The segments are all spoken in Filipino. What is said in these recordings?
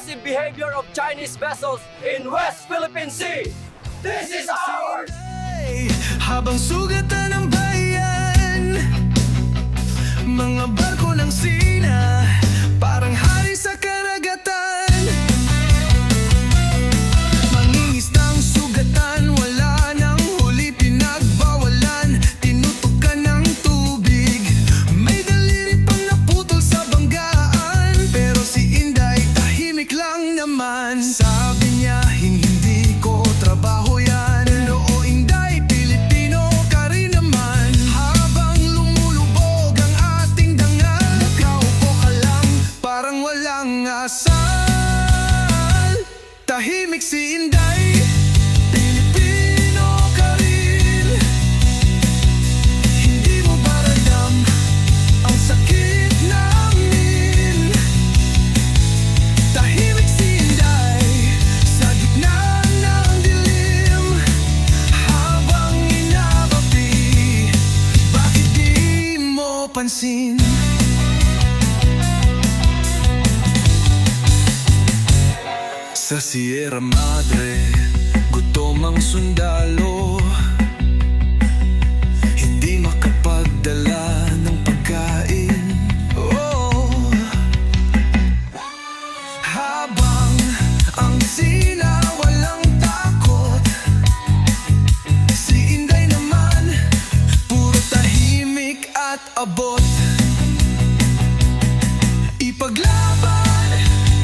aggressive behavior of Chinese vessels in West Philippine Sea. This is ours! Habang sugatan ng bayan, mga barko ng Sina, parang hari sa karagatan. Mangingisdang sugatan, wala nang huli, pinagbawalan, tinutukan ng tubig. May daliri pang naputol sa banggaan, pero si Inday tahimik lang naman. Sabi niya, hindi ko trabaho yan. Oo, Inday, Pilipino ka rin naman. Habang lumulubog ang ating dangal, kaupo ka lang, parang walang asal. Tahimik si Inday, Pilipino ka rin. Hindi mo ba ramdam ang sakit namin? Tahimik si Inday sa gitna ng dilim, habang inabapi. Bakit di mo pansin? Sa Sierra Madre, gutom ang sundalo, hindi makapagdala ng pagkain. Oh, habang ang Sina walang takot, si Inday naman puro tahimik at abot. Ipaglaban,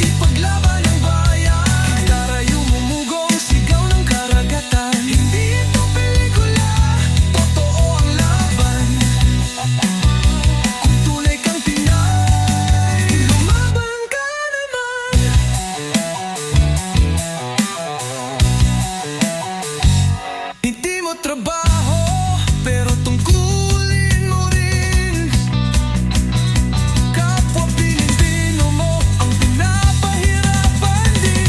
ipaglaban ang bayan. Tara yumumugong sigaw ng karagatan. Hindi ito pelikula, totoo ang laban. Kung tunay kang Pinay, lumaban ka naman. Hindi mo trabaho, pero tungkulin mo rin. Kapwa Pilipino mo ang pinapahirapan din.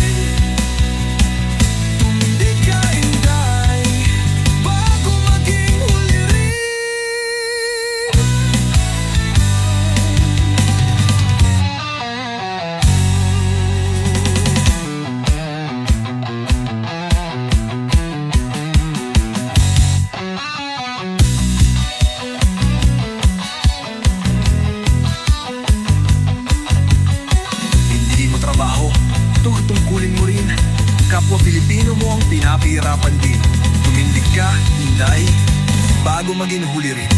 Tumindig ka, Inday, bago maging huli rin. Hindi mo trabaho, tungkulin mo rin. Kapwa Pilipino mo ang pinapahirapan din. Tumindig ka, Inday, bago maging huli rin.